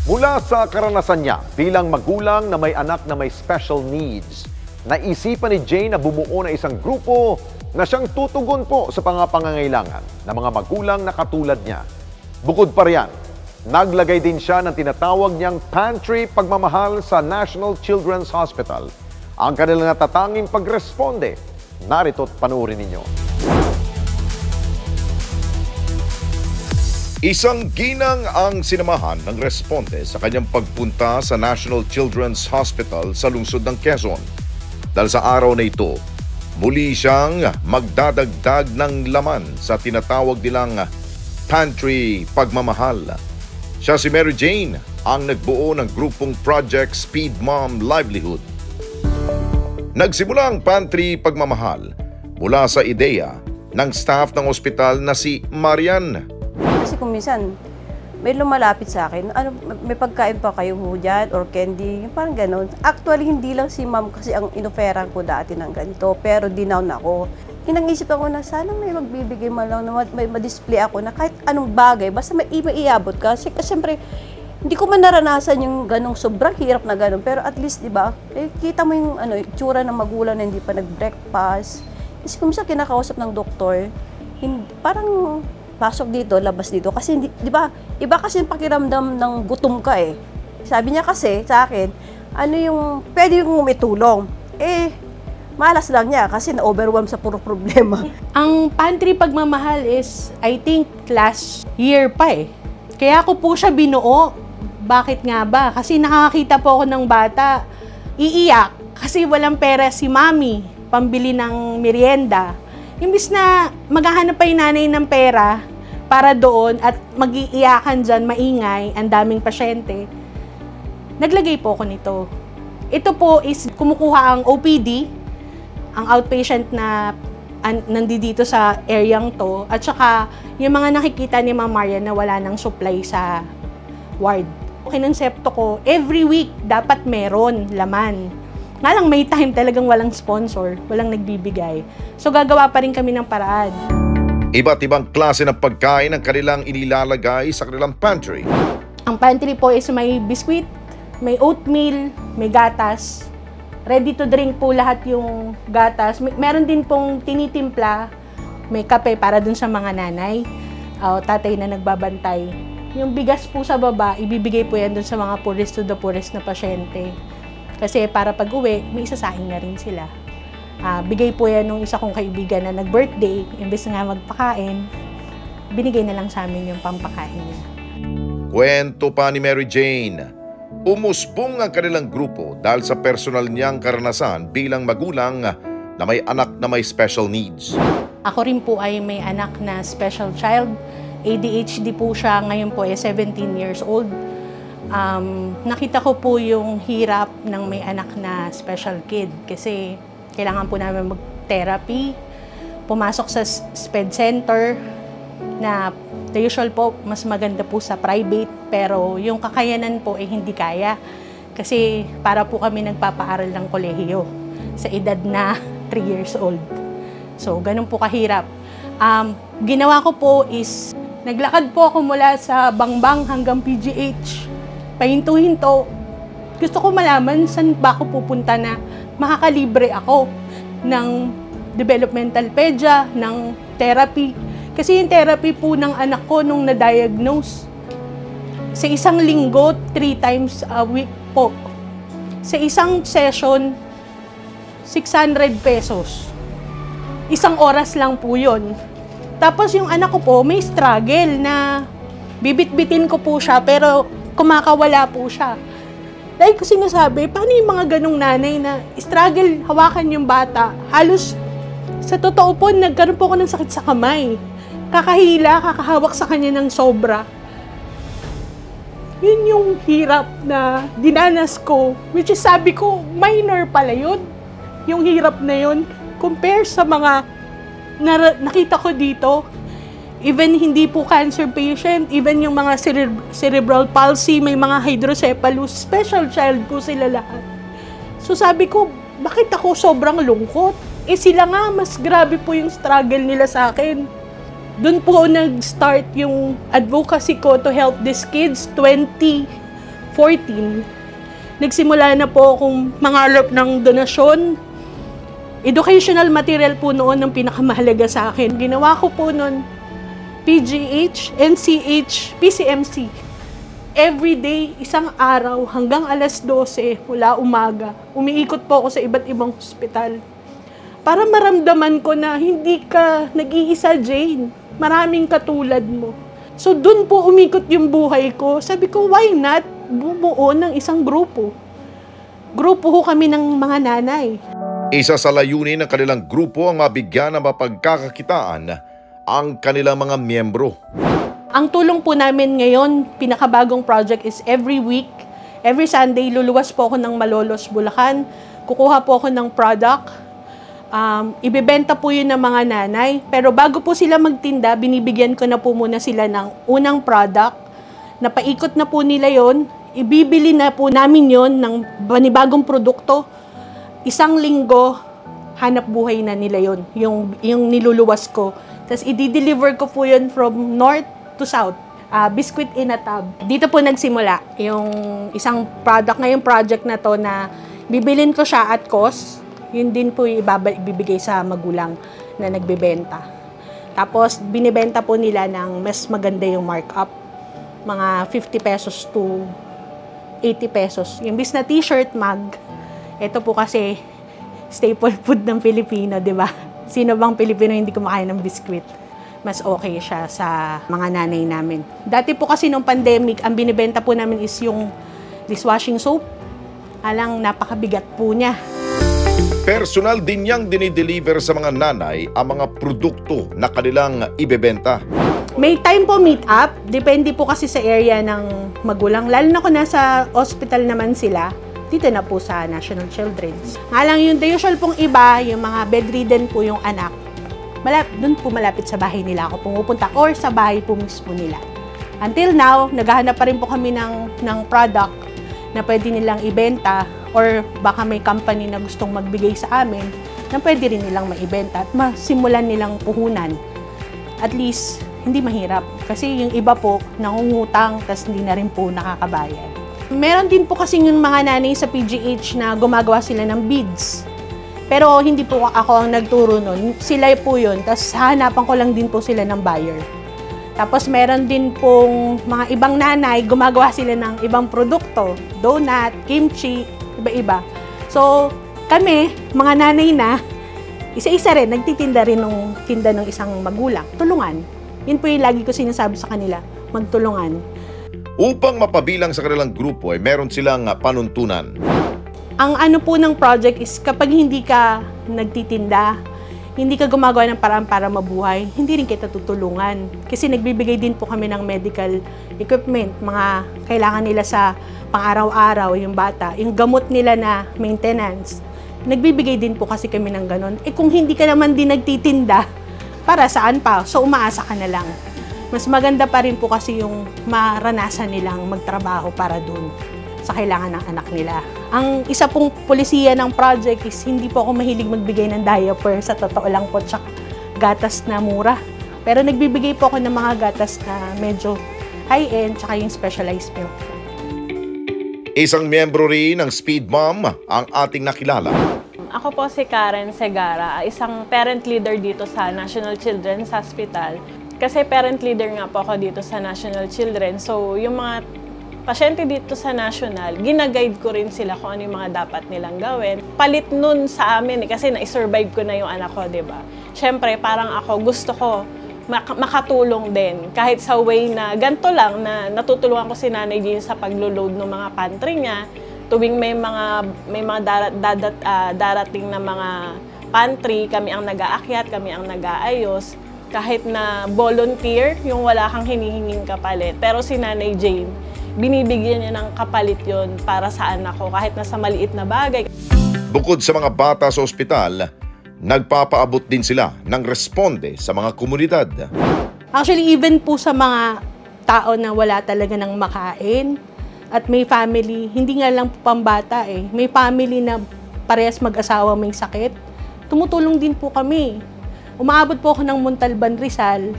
Mula sa karanasan niya bilang magulang na may anak na may special needs, naisipan ni Jane na bumuo ng isang grupo na siyang tutugon po sa pangangailangan ng mga magulang na katulad niya. Bukod pa riyan, naglagay din siya ng tinatawag niyang pantry pagmamahal sa National Children's Hospital. Ang kanilang natatanging pagresponde, narito't panoorin ninyo. Isang ginang ang sinamahan ng responde sa kanyang pagpunta sa National Children's Hospital sa lungsod ng Quezon. Dahil sa araw na ito, muli siyang magdadagdag ng laman sa tinatawag nilang pantry pagmamahal. Siya si Mary Jane, ang nagbuo ng grupong Project Speed Mom Livelihood. Nagsimula ang pantry pagmamahal mula sa ideya ng staff ng ospital na si Marian. Kasi kung minsan, may lumalapit sa akin, may pagkain pa kayo dyan or candy, parang gano'n. Actually, hindi lang si ma'am kasi ang inoferan ko dati ng ganito, pero dinown ako. Kinang-isip ako na sana may magbibigay man lang, na may ma-display ako na kahit anong bagay, basta may iabot ka. Kasi siyempre, hindi ko man naranasan yung ganong sobrang hirap na ganon, pero at least, di ba, kita mo yung itsura ng magulang na hindi pa nag-breakfast. Kasi kung minsan kinakausap ng doktor, parang pasok dito, labas dito. Kasi, di ba, iba kasi yung pakiramdam ng gutom ka eh. Sabi niya kasi sa akin, pwede yung umitulong. Malas lang niya kasi na-overwhelm sa puro problema. Ang pantry pagmamahal is, I think, last year pa eh. Kaya ako po siya binuo. Bakit nga ba? Kasi nakakita po ako ng bata, iiyak kasi walang pera si mami, pambili ng merienda. Imbis na maghahanap pa yung nanay ng pera para doon at mag-iiyakan dyan, maingay, ang daming pasyente, naglagay po ako nito. Ito po is kumukuha ang OPD, ang outpatient na nandito sa areang to, at saka yung mga nakikita ni Ma'am Marian na wala ng supply sa ward. Kinonsepto ko, every week dapat meron laman. Nga lang may time talagang walang sponsor, walang nagbibigay. So gagawa pa rin kami ng paraan. Iba't ibang klase ng pagkain ang kanilang inilalagay sa kanilang pantry. Ang pantry po is may biskuit, may oatmeal, may gatas. Ready to drink po lahat yung gatas. Meron din pong tinitimpla, may kape para dun sa mga nanay, tatay na nagbabantay. Yung bigas po sa baba, ibibigay po yan dun sa mga poorest to the poorest na pasyente. Kasi para pag-uwi, may isasaing na rin sila. Bigay po yan nung isa kong kaibigan na nag-birthday, imbes nga magpakain, binigay na lang sa amin yung pampakain niya. Kwento pa ni Mary Jane, umusbong ang kanilang grupo dahil sa personal niyang karanasan bilang magulang na may anak na may special needs. Ako rin po ay may anak na special child. ADHD po siya, ngayon po ay 17 years old. Nakita ko po yung hirap ng may anak na special kid kasi kailangan po namin mag-therapy, pumasok sa SPED center na the usual po, mas maganda po sa private, pero yung kakayanan po ay hindi kaya kasi para po kami nagpapaaral ng kolehiyo sa edad na 3 years old. So, ganun po kahirap. Ginawa ko po is, naglakad po ako mula sa Bangbang hanggang PGH. Pahinto-hinto. Gusto ko malaman saan ba ako pupunta na makakalibre ako ng developmental pedia, ng therapy. Kasi yung therapy po ng anak ko nung na-diagnose, sa isang linggo, 3 times a week po. Sa isang session, 600 pesos. Isang oras lang po yun. Tapos yung anak ko po, may struggle na bibit-bitin ko po siya, pero kumakawala po siya. Dahil ko sinasabi, paano yung mga ganong nanay na struggle, hawakan yung bata? Halos, sa totoo po, nagkaroon po ako ng sakit sa kamay. Kakahila, kakahawak sa kanya ng sobra. Yun yung hirap na dinanas ko, which is sabi ko, minor pala yun. Yung hirap na yun, compare sa mga nakita ko dito. Even hindi po cancer patient, even yung mga cerebral palsy, may mga hydrocephalus, special child po sila lahat. So sabi ko, bakit ako sobrang lungkot? Sila nga, mas grabe po yung struggle nila sa akin. Doon po nag-start yung advocacy ko to help these kids. 20 2014, nagsimula na po akong mangarap ng donasyon. Educational material po noon ang pinakamahalaga sa akin. Ginawa ko po noon PGH, NCH, PCMC. Every day, isang araw hanggang alas 12 mula umaga, umiikot po ako sa iba't ibang hospital. Para maramdaman ko na hindi ka nag-iisa, Jane. Maraming katulad mo. So dun po umikot yung buhay ko. Sabi ko, why not bumuo ng isang grupo? Grupo ho kami ng mga nanay. Isa sa layunin ng kanilang grupo ang mabigyan ng mapagkakakitaan ang kanilang mga miyembro. Ang tulong po namin ngayon, pinakabagong project is every week, every Sunday, luluwas po ako ng Malolos, Bulacan. Kukuha po ako ng product. Ibebenta po yun ng mga nanay. Pero bago po sila magtinda, binibigyan ko na po muna sila ng unang product. Napaikot na po nila yon. Ibibili na po namin yon ng panibagong produkto. Isang linggo, hanap buhay na nila yon, yung niluluwas ko. Tapos i-deliver ko po yun from north to south. Biscuit in a tub. Dito po nagsimula yung isang product, ngayong project na to na bibilin ko siya at cost. Yun din po ibibigay sa magulang na nagbebenta. Tapos binibenta po nila ng mas maganda yung markup. Mga 50 pesos to 80 pesos. Yung bis na t-shirt, mug, ito po kasi staple food ng Pilipino, di ba? Sino bang Pilipino hindi kumakain ng biskwit? Mas okay siya sa mga nanay namin. Dati po kasi nung pandemic, ang binibenta po namin is yung dishwashing soap. Alang napakabigat po niya. Personal din niyang dinideliver sa mga nanay ang mga produkto na kanilang ibebenta. May time po meet up. Depende po kasi sa area ng magulang. Lalo na kung nasa hospital naman sila, dito na po sa National Children's. Nga lang yung the usual pong iba, yung mga bedridden po yung anak, doon po malapit sa bahay nila ako pumupunta or sa bahay po mismo nila. Until now, naghahanap pa rin po kami ng product na pwede nilang ibenta or baka may company na gustong magbigay sa amin na pwede rin nilang maibenta at masimulan nilang puhunan. At least, hindi mahirap. Kasi yung iba po, nangungutang, tas hindi na rin po nakakabayad. Meron din po kasi yung mga nanay sa PGH na gumagawa sila ng beads. Pero hindi po ako ang nagturo nun. Sila po yun. Tapos hahanapan ko lang din po sila ng buyer. Tapos meron din pong mga ibang nanay, gumagawa sila ng ibang produkto. Donut, kimchi, iba-iba. So kami, mga nanay na, isa-isa rin, nagtitinda rin ng tinda ng isang magulang. Tulungan. Yun po yung lagi ko sinasabi sa kanila, magtulungan. Upang mapabilang sa kanilang grupo ay meron silang panuntunan. Ang ano po ng project is kapag hindi ka nagtitinda, hindi ka gumagawa ng paraan para mabuhay, hindi rin kita tutulungan. Kasi nagbibigay din po kami ng medical equipment, mga kailangan nila sa pang-araw-araw, yung bata, yung gamot nila na maintenance. Nagbibigay din po kasi kami ng ganon. Kung hindi ka naman din nagtitinda, para saan pa? So umaasa ka na lang. Mas maganda pa rin po kasi yung maranasan nilang magtrabaho para dun sa kailangan ng anak nila. Ang isa pong polisiya ng project is hindi po ako mahilig magbigay ng diaper, sa totoo lang po, tsaka gatas na mura. Pero nagbibigay po ako ng mga gatas na medyo high-end, tsaka yung specialized milk. Isang miyembro rin ng Speed Mom ang ating nakilala. Ako po si Karen Segara, isang parent leader dito sa National Children's Hospital. Kasi parent leader nga po ako dito sa National Children. So, yung mga pasyente dito sa National, ginaguide ko rin sila kung ano yung mga dapat nilang gawin. Palit nun sa amin, kasi na-survive ko na yung anak ko, di ba? Siyempre, parang ako, gusto ko makatulong din. Kahit sa way na ganito lang, na natutulungan ko si Nanay Jean sa paglo-load ng mga pantry niya. Tuwing may mga darating na mga pantry, kami ang nag-aakyat, kami ang nag-aayos. Kahit na volunteer, yung wala kang hinihinging kapalit. Pero si Nanay Jane, binibigyan niya ng kapalit yon para sa anak ko, kahit na sa maliit na bagay. Bukod sa mga bata sa ospital, nagpapaabot din sila ng responde sa mga komunidad. Actually, even po sa mga tao na wala talaga ng makain at may family, hindi nga lang po pambata eh. May family na parehas mag-asawa may sakit, tumutulong din po kami. Umaabot po ako ng Montalban, Rizal.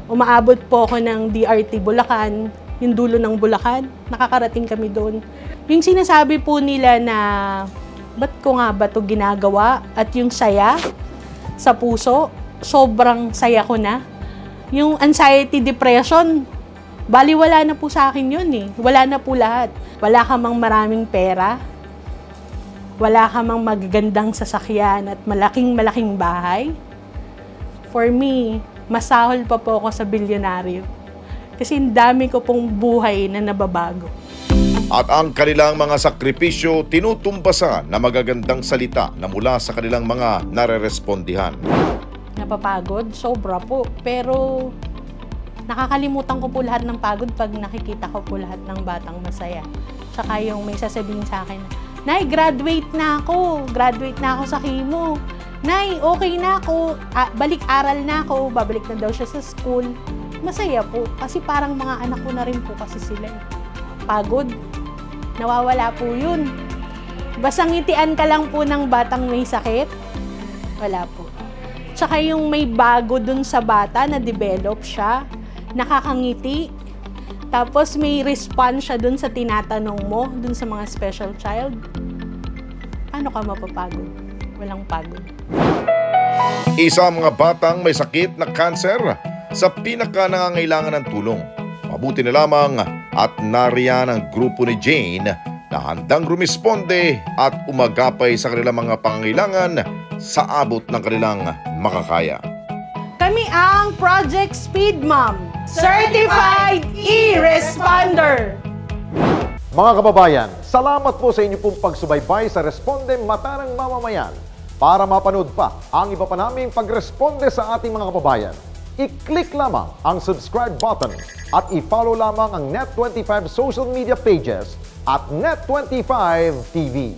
Umaabot po ako ng DRT Bulacan. yung dulo ng Bulacan. Nakakarating kami doon. Yung sinasabi po nila na, ba't ko nga ba ito ginagawa? At yung saya sa puso, sobrang saya ko na. Yung anxiety, depression, baliwala na po sa akin yun eh. Wala na po lahat. Wala ka mang maraming pera. Wala ka mang magagandang sasakyan at malaking bahay. For me, masahol pa po ako sa bilyonaryo. Kasi ang dami ko pong buhay na nababago. At ang kanilang mga sakripisyo tinutumbasan na magagandang salita na mula sa kanilang mga narerespondihan. Napapagod, sobra po. Pero nakakalimutan ko po lahat ng pagod pag nakikita ko po lahat ng batang masaya. Tsaka yung may sasabihin sa akin, Nay, graduate na ako sa chemo. Nay, okay na ako, balik aral na ako, babalik na daw siya sa school. Masaya po, kasi parang mga anak ko na rin po kasi sila. Pagod, nawawala po yun. Basta ngitian ka lang po ng batang may sakit, wala po. Tsaka yung may bago dun sa bata, na-develop siya, nakakangiti, tapos may response siya dun sa tinatanong mo, dun sa mga special child. Paano ka mapapagod? Walang pagod. Isa ang mga batang may sakit na kanser sa pinaka-nangangailangan ng tulong. Mabuti na lamang at nariyan ang grupo ni Jane na handang rumisponde at umagapay sa kanilang mga pangangailangan sa abot ng kanilang makakaya. Kami ang Project Speed Mom, Certified E-Responder! Mga kababayan, salamat po sa inyo pong pagsubaybay sa Responde Mata ng Mamamayan. Para mapanood pa ang iba pa naming pagresponde sa ating mga kababayan, i-click lamang ang subscribe button at i-follow lamang ang Net25 social media pages at Net25 TV.